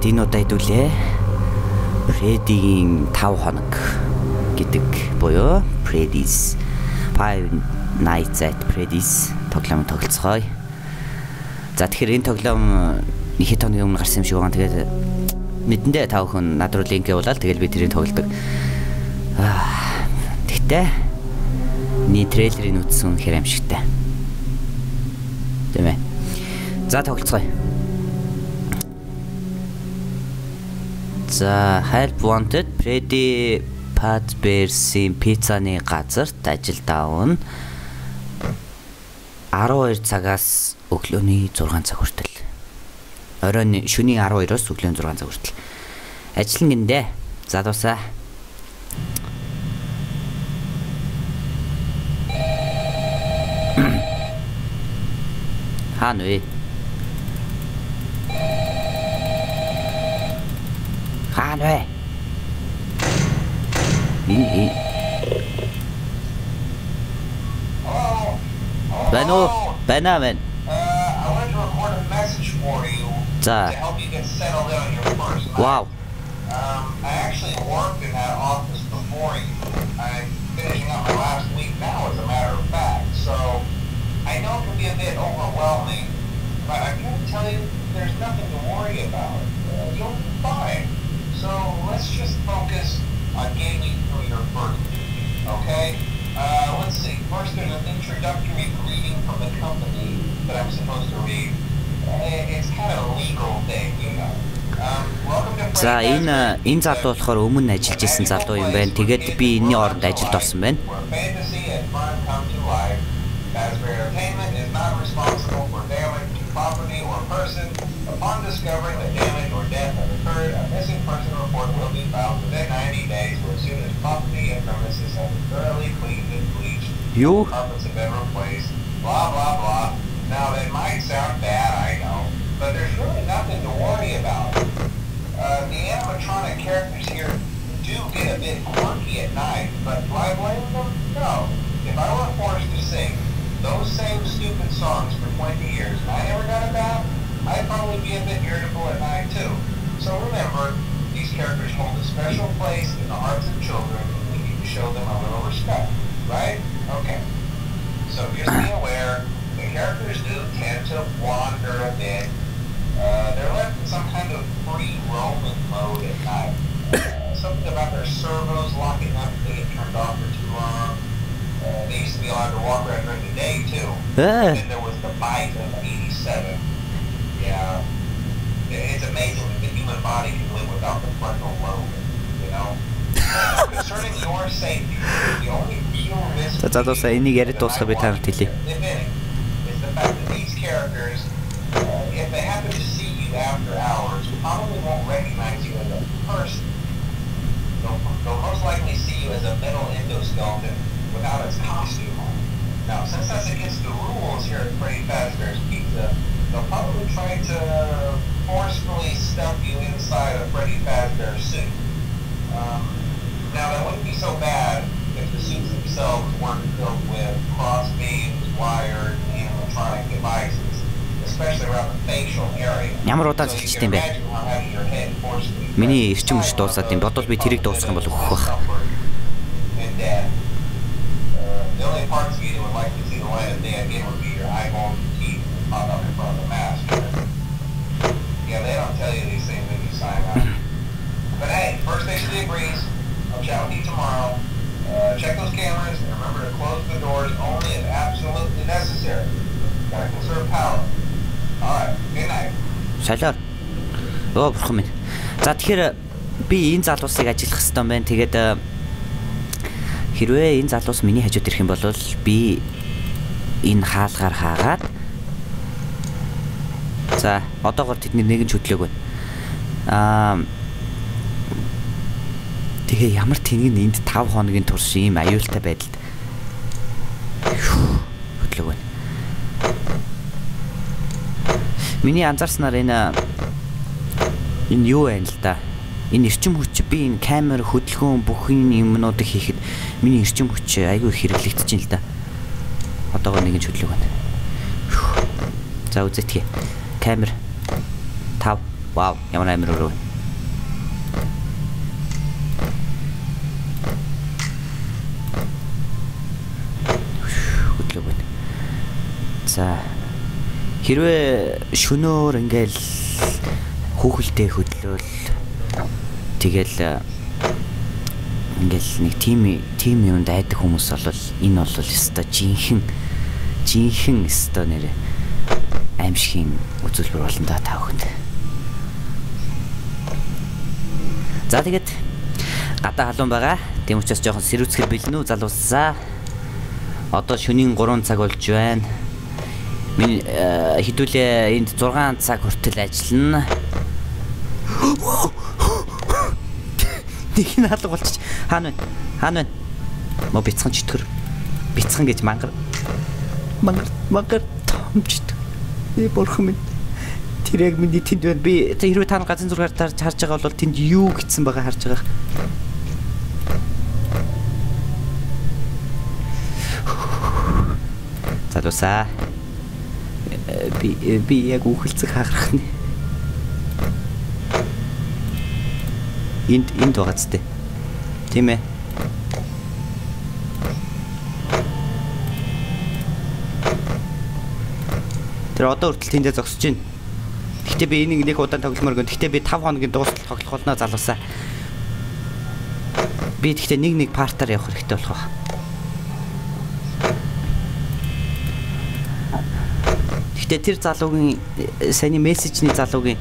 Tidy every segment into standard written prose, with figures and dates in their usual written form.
Тэгээд энэ удаа хэдүүлээ Freddy-ийн 5 хоног гэдэг буюу Freddy's Five Nights at Freddy's тоглоом тоглоцгоё. За тэгэхээр энэ тоглоом нэг хэд хоногийн өмнө гарсан юм шиг байгаа. Тэгээд мэдэндээ та бүхэн над руу линк явуулаад тэгэл би тэрийг тоглодог. Тэгтээний трейлерыг үзсэн хэр амжигтай. Тэ мэ. За тоглоцгоё. За Help Wanted Freddy Fazbear's-ийн пиццаны газарт ажил давна. 12 цагаас өглөөний 6 цаг хүртэл. Оройн шөнийн 12-оос өглөөний 6 цаг хүртэл. Ажил нь гиндэ. Залуусаа. Хаана вэ? Хаана вэ? Bana man. I wanted to record a message for you to help you get settled in on your first night. Wow. I actually worked in that office before you. I'm finishing up my last week now, as a matter of fact. So I know it can be a bit overwhelming, but I can tell you there's nothing to worry about. You'll be fine. So let's just focus on getting you through your first week, okay? Let's see. First, there's an introductory greeting from the company that I'm supposed to read. It's kind of a legal thing, you know. Welcome to За энэ залуу болохоор өмнө ажиллаж исэн залуу юм байна. Тэгээд би энэний оронд ажилд орсон байна. Fantasy and fun come to life. Fazbear Entertainment is not responsible for damage to property or person. Upon discovering that damage or death has occurred, a missing person report will be filed within 90 days or as soon as property and premises have been thoroughly cleaned and bleached. Carpets have been replaced. Blah, blah, blah. Now, that might sound bad, I know, but there's really nothing to worry about. The animatronic characters here do get a bit quirky at night, but do I blame them? No. If I were forced to sing those same stupid songs for 20 years and I never got a bath, I'd probably be a bit irritable at night too. So remember, these characters hold a special place in the hearts of children and we need to show them a little respect, right? Okay. So just be aware, the characters do tend to wander a bit. They're left in some kind of free roaming mode at night. Something about their servos locking up if they get turned off for too long. They used to be allowed to walk around during the day too. And then there was the bite of 87. Yeah. It's amazing that the human body can live without the frontal lobe, you know? Concerning your safety, the only real risk if any, is the fact that these characters, if they happen to see you after hours, probably won't recognize you as a person. They'll most likely see you as a metal endoskeleton without its costume on. Now, since that's against the rules here at Freddy Fazbear's Pizza, they'll probably try to forcefully stuff you inside a Freddy Fazbear suit. Now, that wouldn't be so bad if the suits themselves weren't filled with cross beams, wired, animatronic devices, especially around the facial area. Ямар удаан зэлчтэй юм бэ? Миний эрчим хүч дуусаад юм. Бодвол би тэрийг дуусгах юм бол өгөх байх. The only parts of you that would like to see the light of day again would be your eyeballs and teeth pop up in front of the mask. Yeah, they don't tell you these things when you sign up. But hey, first station degrees. I'll chat with you tomorrow. Check those cameras and remember to close the doors only if absolutely necessary. Gotta conserve power. Alright, good night. Шалаар. Бурхан минь. За тэгэхээр би энэ залуусыг ажиллах хэрэгтэй юм байна. Тэгээд хэрвээ энэ залуус миний хажууд ирэх юм бол би энэ хаалгаар хаагаад за одоогоор тэдний нэг нь хөдлөөг байна. Тэгээ ямар тэнийг энд 5 хоногийн турш ийм аюултай байдалд хөдлөөг байна. Миний анзаарснаар энэ юу байна л да. Энэ эрчим хүч би энэ камер хөдөлгөөн бүх юмнуудыг хийхэд миний эрчим хүч айгүй хэрэглэгдэж байна л да. Одоогоор нэг нь хөдлөөг байна. За үзэтгий. Камер 5 Вау, ямар амар өрөө. Хөдлөө байна. За. Хэрвээ шөнөөр ингээл хүүхэлдээ хөдлөөл тэгэл ингээл нэг тим юунд айдаг хүмүүс бол энэ бол өстой жинхэнэ өстой нэр аимшигын үзүүлбэр болно да та бүхэнд. За тэгээд гадаа халуун байгаа. Тийм учраас жоохон сэрүүцгэл бэлэн үү залуусаа. Одоо шөнийн 3 цаг болж байна. Миний хідүүлээ энд 6 цаг хүртэл ажиллана. Нэг нь алга болчих. Хаана байна? Мо бяцхан читгэр. Бяцхан гэж мангар томчд. Бурхан минь. Тэр яг миний тэнд байна. Би хэрвээ та газын зургаар харж байгаа бол тэнд юу гэсэн байгаа харж байгаа. Залуусаа. Би яг үхэлцэг хааграх нэ. Энд байгаа зү. Тийм ээ. Тэр одоо хүртэл тэндээ зогсож байна. Гэхдээ би энийг нэг удаан тогломоор гэн. Гэхдээ би 5 хоногийн дуустал тоглох болно залуусаа. Би гэхдээ нэг партаар явах хэрэгтэй болох ба. Гэхдээ тэр залуугийн саяны мессежний залуугийн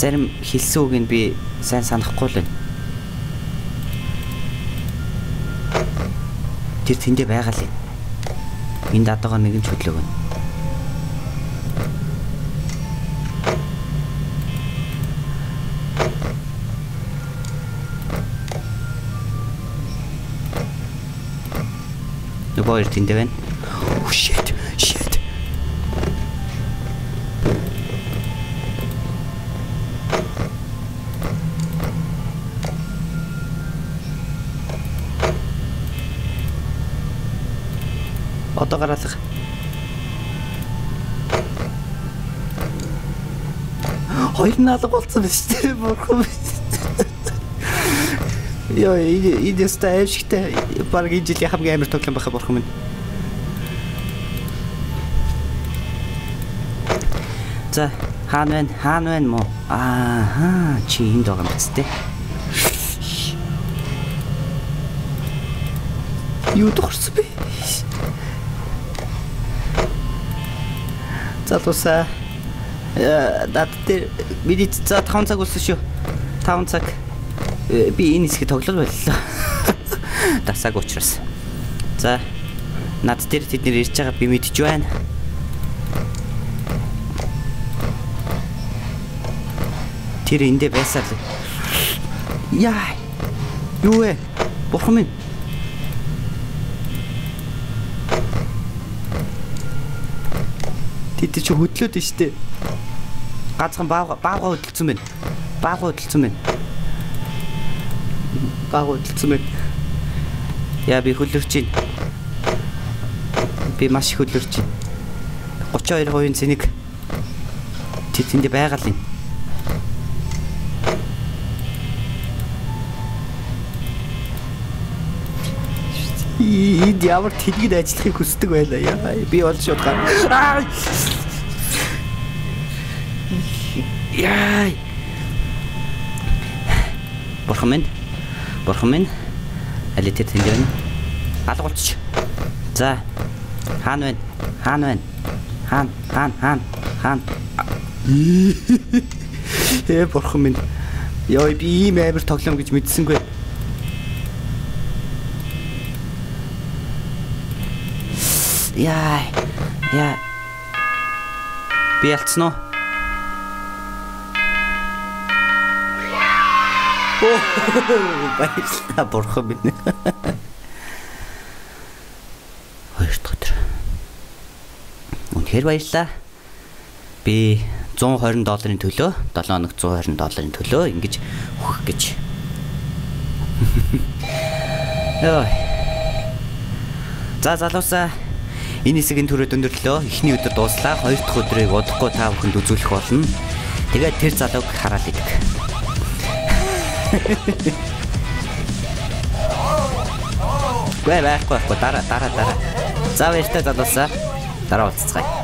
зарим хэлсэн үгийг би сайн санахгүй л байна. Тэр тэндээ байгаа л юм. Энд адаагаар нэгэн ч хөдлөөг байна. Нөгөө тэндээ байна. Shit. Одоо гараалга. Хоёр нь алга болсон биз дээ. Бурхан. Яа, энэ стайштай баг энэ жилийн хамгийн амар тоглоом байхаа бурхан минь. За, хаана байна мо? Ааха, чи энд байгаа юм биз дээ. Юу дурсан бэ? Залуусаа дат дээр миний за 5 цаг болсон шүү. 5 цаг би энэ хэсгийг тоглол боллоо. Дасааг учраас. За над дээр тэд нэр ирж байгаа би мэдж байна. Тэр эндээ байсаар л. Яа. Юу вэ? Бурхан минь. Тэд чи хөдлөөд нь штэ. Ганцхан баага хөдөлсөн байна. Баага хөдөлсөн байна. Яа би хөлөрч байна. Би маш их хөлөрч байна. 32% зэник тэнд байгаа л юм. Энд ямар тэлгид ажиллахыг хүсдэг байлаа яа. Би бол шууд гар. Яа. Бурхан минь. Али тэр тэнд байна. Алга болчих. За. Хаана байна? Хаан. Бурхан минь. Яа би ийм амар тоглоом гэж мэдсэнгүй. Яа. Би ялцсан уу? Баярлалаа бурхан минь. Хоёр дахь өдөр. Үнэхээр баярлалаа. Би $120 төлөө, 7 хоног $120 төлөө ингэж өгөх гэж. Яа. За залуусаа энэ хэсгийн төрөд өндөрлөө. Эхний өдөр дууслаа. Хоёр дахь өдрийг удахгүй та бүхэнд үзүүлэх болно. Тэгээд тэр залууг хараад идэг. Байхгүй дараа. За баяртай залуусаа. Дараа уулзцгаая.